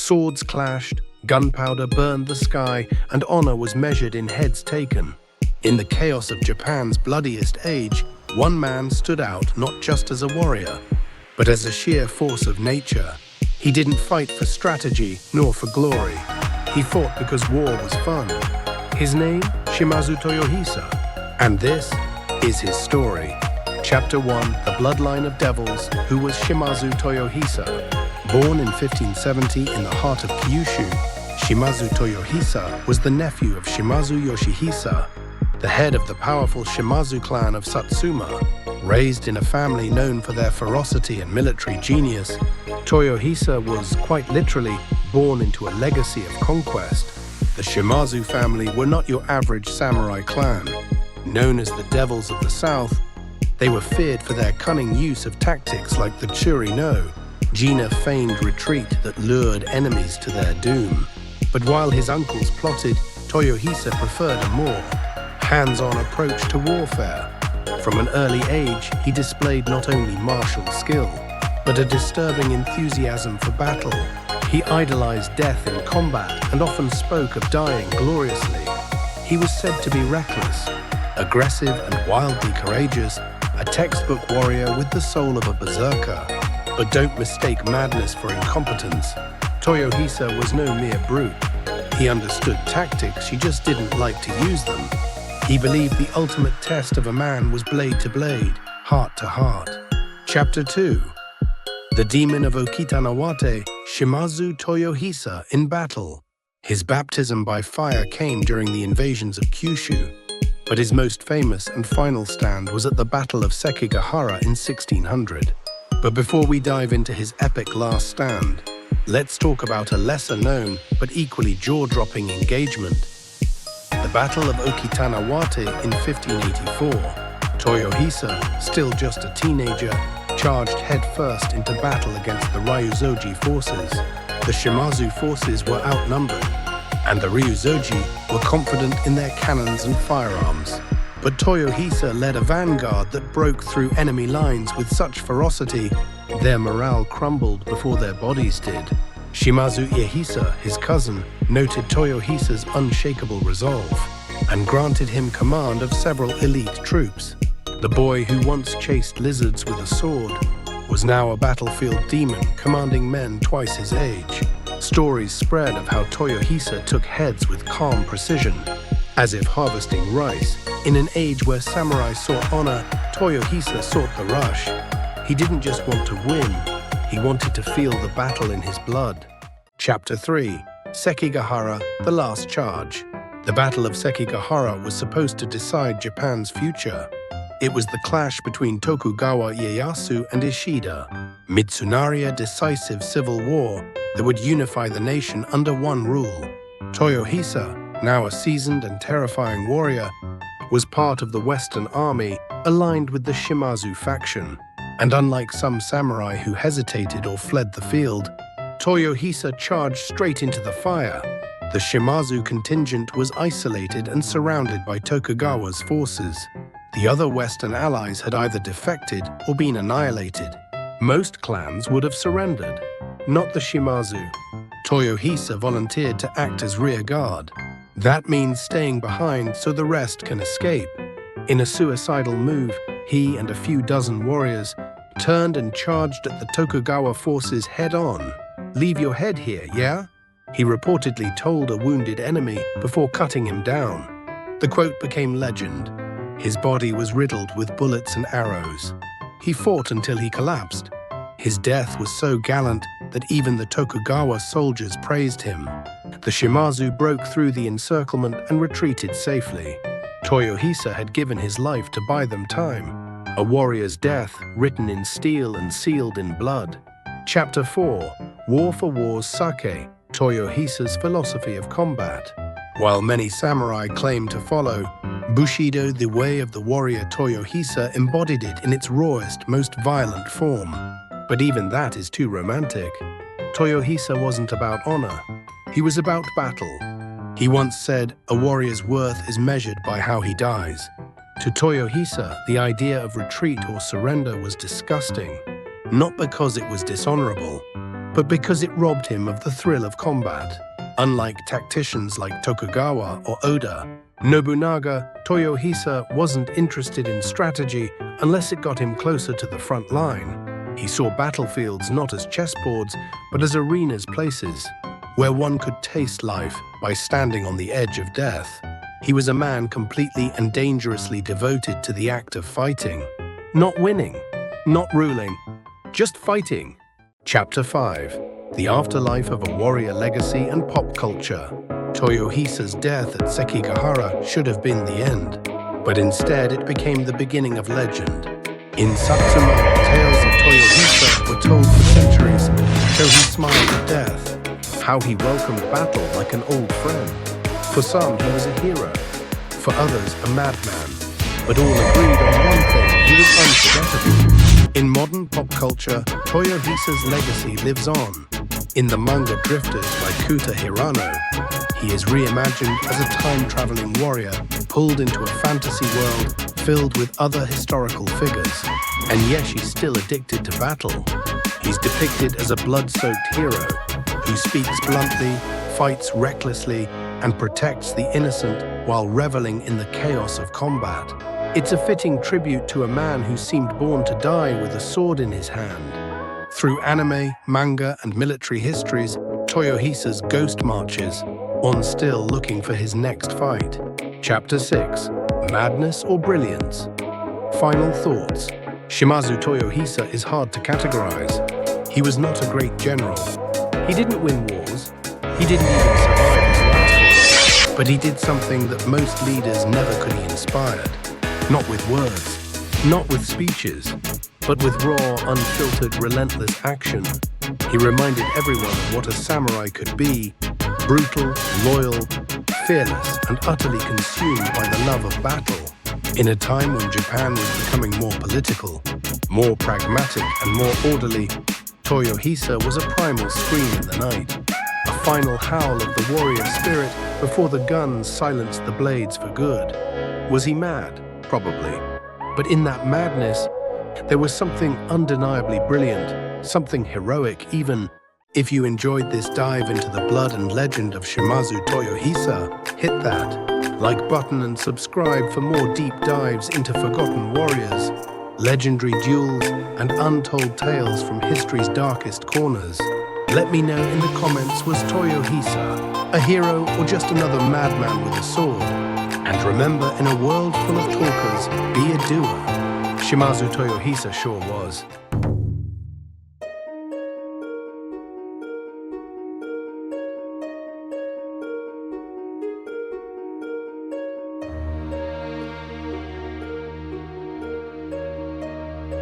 Swords clashed, gunpowder burned the sky, and honor was measured in heads taken. In the chaos of Japan's bloodiest age, one man stood out not just as a warrior, but as a sheer force of nature. He didn't fight for strategy nor for glory. He fought because war was fun. His name, Shimazu Toyohisa. And this is his story. Chapter 1, The Bloodline of Devils, who was Shimazu Toyohisa. Born in 1570 in the heart of Kyushu, Shimazu Toyohisa was the nephew of Shimazu Yoshihisa, the head of the powerful Shimazu clan of Satsuma. Raised in a family known for their ferocity and military genius, Toyohisa was, quite literally, born into a legacy of conquest. The Shimazu family were not your average samurai clan. Known as the Devils of the South, they were feared for their cunning use of tactics like the Churi no, Jina feigned retreat that lured enemies to their doom. But while his uncles plotted, Toyohisa preferred a more hands-on approach to warfare. From an early age, he displayed not only martial skill, but a disturbing enthusiasm for battle. He idolized death in combat and often spoke of dying gloriously. He was said to be reckless, aggressive and wildly courageous, a textbook warrior with the soul of a berserker. But don't mistake madness for incompetence. Toyohisa was no mere brute. He understood tactics, he just didn't like to use them. He believed the ultimate test of a man was blade to blade, heart to heart. Chapter 2. The Demon of Okitanawate, Shimazu Toyohisa in battle. His baptism by fire came during the invasions of Kyushu, but his most famous and final stand was at the Battle of Sekigahara in 1600. But before we dive into his epic last stand, let's talk about a lesser-known but equally jaw-dropping engagement. The Battle of Okitanawate in 1584. Toyohisa, still just a teenager, charged headfirst into battle against the Ryuzoji forces. The Shimazu forces were outnumbered, and the Ryuzoji were confident in their cannons and firearms. But Toyohisa led a vanguard that broke through enemy lines with such ferocity, their morale crumbled before their bodies did. Shimazu Toyohisa, his cousin, noted Toyohisa's unshakable resolve and granted him command of several elite troops. The boy who once chased lizards with a sword was now a battlefield demon commanding men twice his age. Stories spread of how Toyohisa took heads with calm precision, as if harvesting rice. In an age where samurai sought honor, Toyohisa sought the rush. He didn't just want to win, he wanted to feel the battle in his blood. Chapter 3. Sekigahara, the Last Charge. The Battle of Sekigahara was supposed to decide Japan's future. It was the clash between Tokugawa Ieyasu and Ishida, Mitsunaria decisive civil war that would unify the nation under one rule. Toyohisa, now a seasoned and terrifying warrior, was part of the Western Army aligned with the Shimazu faction. And unlike some samurai who hesitated or fled the field, Toyohisa charged straight into the fire. The Shimazu contingent was isolated and surrounded by Tokugawa's forces. The other Western allies had either defected or been annihilated. Most clans would have surrendered. Not the Shimazu. Toyohisa volunteered to act as rear guard. That means staying behind so the rest can escape. In a suicidal move, he and a few dozen warriors turned and charged at the Tokugawa forces head-on. "Leave your head here, yeah?" he reportedly told a wounded enemy before cutting him down. The quote became legend. His body was riddled with bullets and arrows. He fought until he collapsed. His death was so gallant that even the Tokugawa soldiers praised him. The Shimazu broke through the encirclement and retreated safely. Toyohisa had given his life to buy them time. A warrior's death written in steel and sealed in blood. Chapter 4. War for War's Sake, Toyohisa's philosophy of combat. While many samurai claim to follow Bushido, the way of the warrior, Toyohisa embodied it in its rawest, most violent form. But even that is too romantic. Toyohisa wasn't about honor. He was about battle. He once said, "A warrior's worth is measured by how he dies." To Toyohisa, the idea of retreat or surrender was disgusting. Not because it was dishonorable, but because it robbed him of the thrill of combat. Unlike tacticians like Tokugawa or Oda, Nobunaga Toyohisa wasn't interested in strategy unless it got him closer to the front line. He saw battlefields not as chessboards, but as arenas, places where one could taste life by standing on the edge of death. He was a man completely and dangerously devoted to the act of fighting. Not winning, not ruling, just fighting. Chapter 5. The Afterlife of a Warrior Legacy and Pop Culture. Toyohisa's death at Sekigahara should have been the end, but instead it became the beginning of legend. In Satsuma, tales of Toyohisa were told for centuries, so he smiled at death. How he welcomed battle like an old friend. For some, he was a hero. For others, a madman. But all agreed on one thing: he was unforgettable. In modern pop culture, Toyohisa's legacy lives on. In the manga Drifters by Kuta Hirano, he is reimagined as a time-traveling warrior pulled into a fantasy world filled with other historical figures. And yes, he's still addicted to battle. He's depicted as a blood-soaked hero who speaks bluntly, fights recklessly, and protects the innocent while reveling in the chaos of combat. It's a fitting tribute to a man who seemed born to die with a sword in his hand. Through anime, manga, and military histories, Toyohisa's ghost marches, on still looking for his next fight. Chapter 6. Madness or Brilliance? Final thoughts. Shimazu Toyohisa is hard to categorize. He was not a great general. He didn't win wars. He didn't even survive his last war. But he did something that most leaders never could be inspired. Not with words, not with speeches, but with raw, unfiltered, relentless action. He reminded everyone of what a samurai could be: brutal, loyal, fearless, and utterly consumed by the love of battle. In a time when Japan was becoming more political, more pragmatic, and more orderly, Toyohisa was a primal scream in the night, a final howl of the warrior spirit before the guns silenced the blades for good. Was he mad? Probably. But in that madness, there was something undeniably brilliant, something heroic even. If you enjoyed this dive into the blood and legend of Shimazu Toyohisa, hit that like button and subscribe for more deep dives into forgotten warriors, legendary duels, and untold tales from history's darkest corners. Let me know in the comments, was Toyohisa a hero or just another madman with a sword? And remember, in a world full of talkers, be a doer. Shimazu Toyohisa sure was.